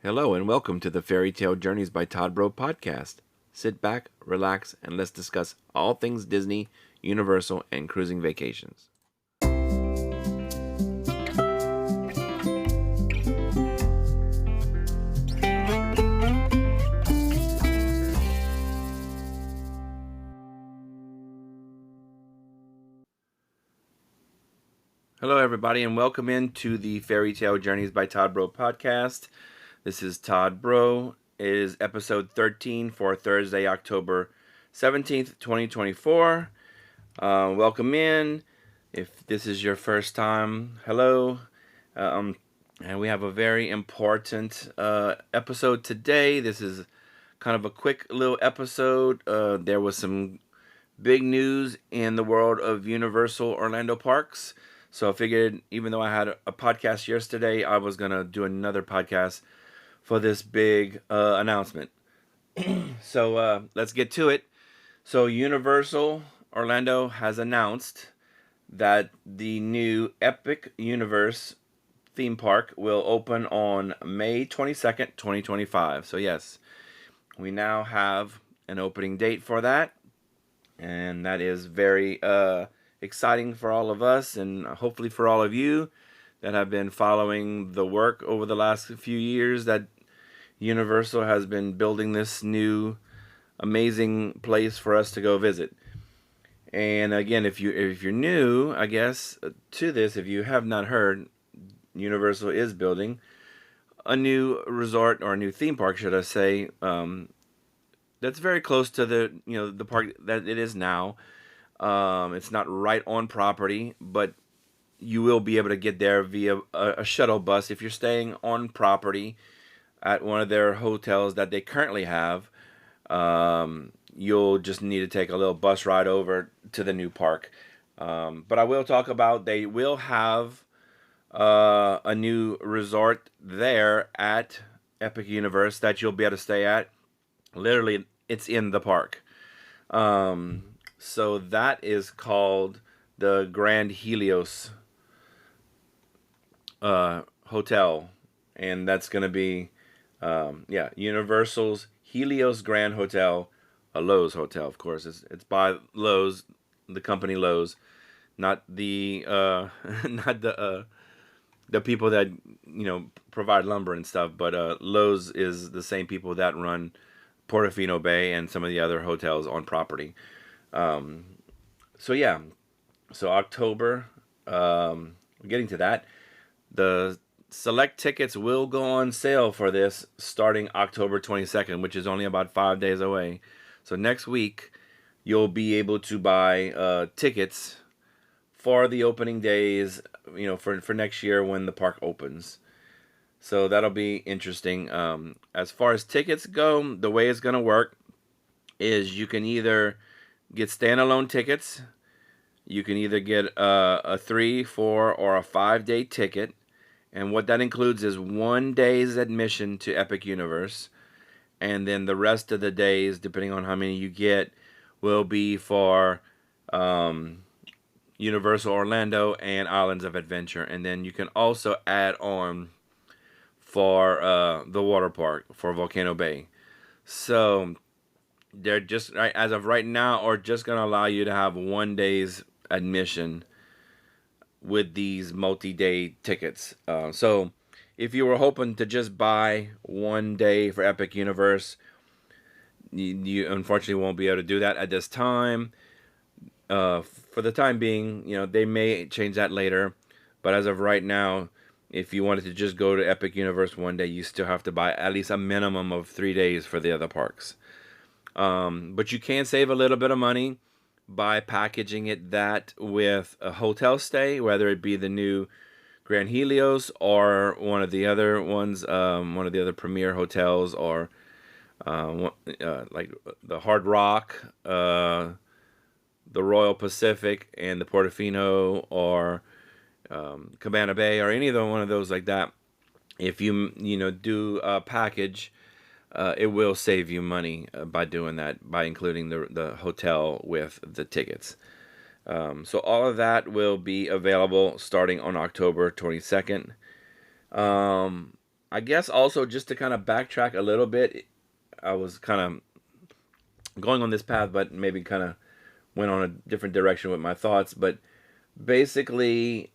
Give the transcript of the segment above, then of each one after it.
Hello and welcome to the Fairy Tale Journeys by Todd Bro podcast. Sit back, relax, and let's discuss all things Disney, Universal, and cruising vacations. Hello, everybody, and welcome into the Fairy Tale Journeys by Todd Bro podcast. This is Todd Bro. It is episode 13 for Thursday, October 17th, 2024. Welcome in. If this is your first time, hello. And we have a very important episode today. This is kind of a quick little episode. There was some big news in the world of Universal Orlando Parks. So I figured, even though I had a podcast yesterday, I was going to do another podcast for this big announcement. So let's get to it. So Universal Orlando has announced that the new Epic Universe theme park will open on May 22nd, 2025. So yes, we now have an opening date for that. And that is very exciting for all of us and hopefully for all of you that have been following the work over the last few years that Universal has been building this new amazing place for us to go visit. And again, if you're new, I guess, to this, if you have not heard, Universal is building a new resort, or a new theme park, should I say, that's very close to the park that it is now. It's not right on property, but you will be able to get there via a shuttle bus if you're staying on property at one of their hotels that they currently have. You'll just need to take a little bus ride over to the new park. But I will talk about, they will have a new resort there at Epic Universe that you'll be able to stay at. Literally, it's in the park. So that is called the Grand Helios Hotel. And that's going to be, Universal's Helios Grand Hotel, a Loews hotel, of course. It's by Loews, the company Loews, not the not the people that provide lumber and stuff, but Loews is the same people that run Portofino Bay and some of the other hotels on property. So October, getting to that, the select tickets will go on sale for this starting October 22nd, which is only about 5 days away. So next week, you'll be able to buy tickets for the opening days, for next year when the park opens. So that'll be interesting. As far as tickets go, the way it's going to work is you can either get standalone tickets. You can either get a 3, 4, or a 5-day ticket. And what that includes is 1 day's admission to Epic Universe. And then the rest of the days, depending on how many you get, will be for Universal Orlando and Islands of Adventure. And then you can also add on for the water park, for Volcano Bay. So they're just, as of right now, are just going to allow you to have 1 day's admission with these multi-day tickets. So if you were hoping to just buy 1 day for Epic Universe, you unfortunately won't be able to do that at this time. For the time being, they may change that later. But as of right now, if you wanted to just go to Epic Universe 1 day, you still have to buy at least a minimum of 3 days for the other parks. But you can save a little bit of money by packaging it that with a hotel stay, whether it be the new Grand Helios or one of the other ones, one of the other premier hotels, or like the Hard Rock, the Royal Pacific, and the Portofino, or Cabana Bay, or any other one of those like that. If you do a package, it will save you money by doing that, by including the hotel with the tickets. So all of that will be available starting on October 22nd. I guess also just to kind of backtrack a little bit, I was kind of going on this path, but maybe kind of went on a different direction with my thoughts. But basically,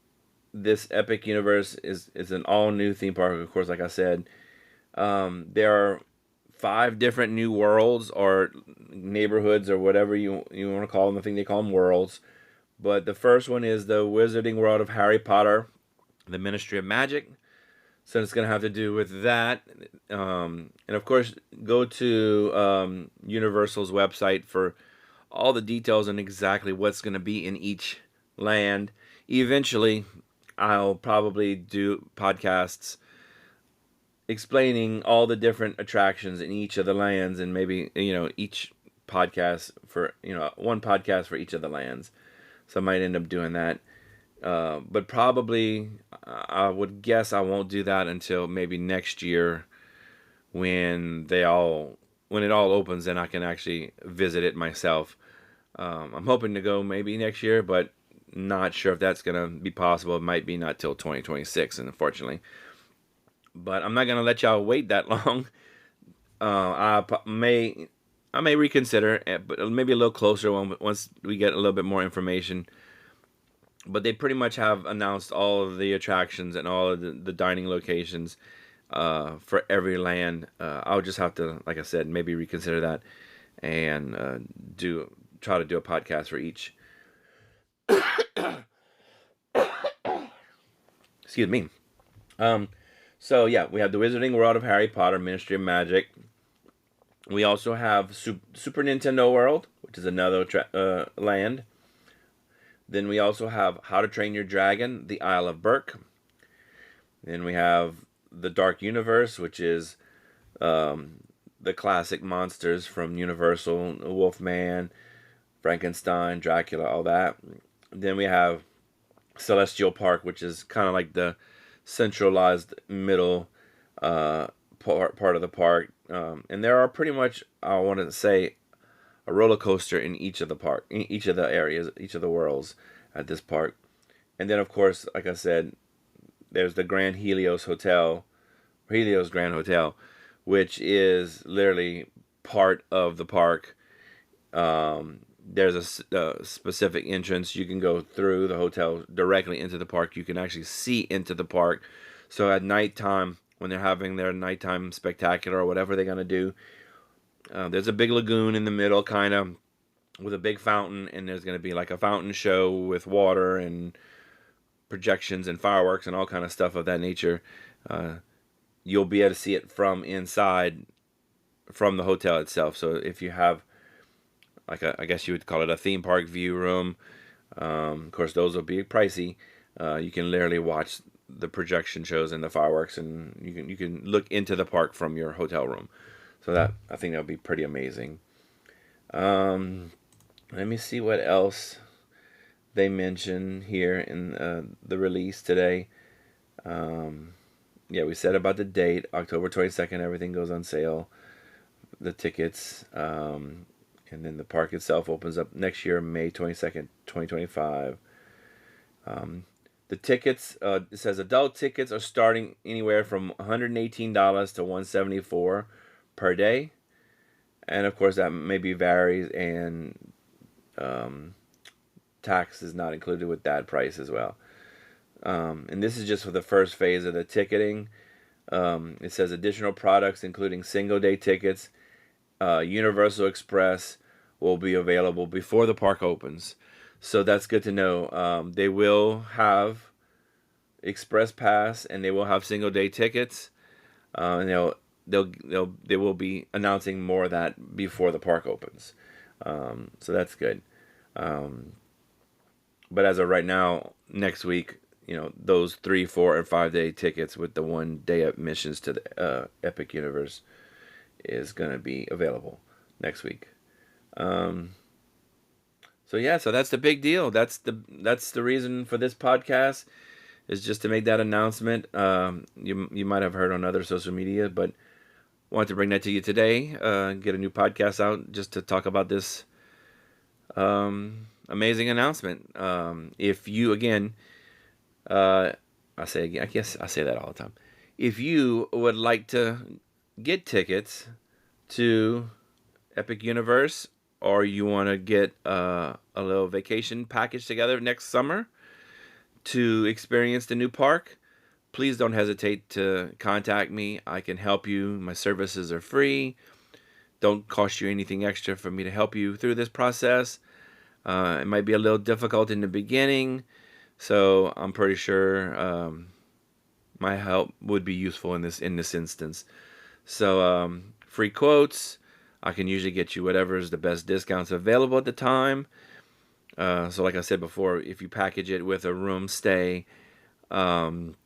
this Epic Universe is an all new theme park. Of course, like I said, there are 5 different new worlds or neighborhoods or whatever you want to call them. I think they call them worlds. But the first one is the Wizarding World of Harry Potter, the Ministry of Magic. So it's going to have to do with that. And of course, go to Universal's website for all the details on exactly what's going to be in each land. Eventually, I'll probably do podcasts explaining all the different attractions in each of the lands, and maybe each podcast for one podcast for each of the lands. So I might end up doing that. But probably, I would guess I won't do that until maybe next year when it all opens and I can actually visit it myself. I'm hoping to go maybe next year, but not sure if that's gonna be possible. It might be not till 2026, unfortunately. But I'm not gonna let y'all wait that long. I may reconsider, but maybe a little closer once we get a little bit more information. But they pretty much have announced all of the attractions and all of the dining locations for every land. I'll just have to, like I said, maybe reconsider that and try to do a podcast for each. Excuse me. So yeah, we have the Wizarding World of Harry Potter, Ministry of Magic. We also have Super Nintendo World, which is another land. Then we also have How to Train Your Dragon, the Isle of Berk. Then we have the Dark Universe, which is the classic monsters from Universal, Wolfman, Frankenstein, Dracula, all that. Then we have Celestial Park, which is kind of like the centralized middle part of the park. And there are pretty much, I want to say, a roller coaster in each of the areas, each of the worlds at this park. And then, of course, like I said, there's the Grand Helios Grand Hotel, which is literally part of the park. There's a specific entrance. You can go through the hotel directly into the park. You can actually see into the park. So at nighttime, when they're having their nighttime spectacular or whatever they're going to do, there's a big lagoon in the middle, kind of, with a big fountain, and there's going to be like a fountain show with water and projections and fireworks and all kind of stuff of that nature. You'll be able to see it from inside, from the hotel itself. So if you have, I guess you would call it a theme park view room, of course those will be pricey. You can literally watch the projection shows and the fireworks, and you can look into the park from your hotel room. So that, I think, that would be pretty amazing. Let me see what else they mention here in the release today. Yeah, we said about the date, October 22nd, everything goes on sale, the tickets, and then the park itself opens up next year, May 22nd, 2025. The tickets, it says adult tickets are starting anywhere from $118 to $174 per day. And of course that maybe varies, and tax is not included with that price as well. And this is just for the first phase of the ticketing. It says additional products including single day tickets, Universal Express will be available before the park opens. So that's good to know. They will have Express Pass and they will have single day tickets. And they will be announcing more of that before the park opens. So that's good. But as of right now, next week, those 3, 4, and 5 day tickets with the 1 day admissions to the Epic Universe is going to be available next week. So yeah, so that's the big deal. That's the reason for this podcast, is just to make that announcement. You might have heard on other social media, but wanted to bring that to you today. Get a new podcast out just to talk about this amazing announcement. If you, again, I guess I say that all the time. If you would like to get tickets to Epic Universe, or you want to get a little vacation package together next summer to experience the new park, please don't hesitate to contact me. I can help you. My services are free. Don't cost you anything extra for me to help you through this process. It might be a little difficult in the beginning, so I'm pretty sure my help would be useful in this instance. So free quotes. I can usually get you whatever is the best discounts available at the time. So like I said before, if you package it with a room stay and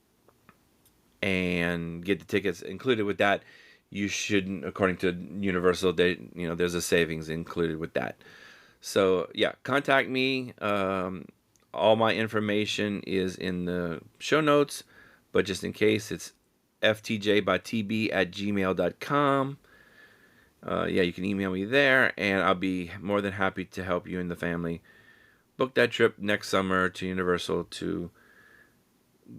get the tickets included with that, you shouldn't, according to Universal, there's a savings included with that. So yeah, contact me. All my information is in the show notes, but just in case, it's ftjbytb@gmail.com. Yeah, you can email me there, and I'll be more than happy to help you and the family book that trip next summer to Universal to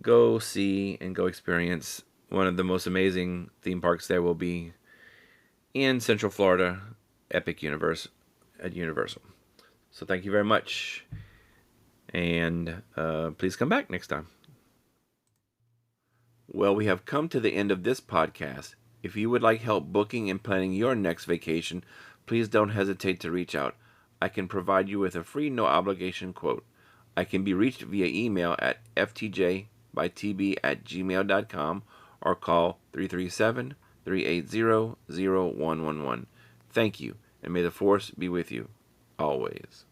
go see and go experience one of the most amazing theme parks there will be in Central Florida, Epic Universe at Universal. So thank you very much, and please come back next time. Well, we have come to the end of this podcast. If you would like help booking and planning your next vacation, please don't hesitate to reach out. I can provide you with a free, no obligation quote. I can be reached via email at ftjbytb@gmail.com or call 337-380-0111. Thank you, and may the force be with you always.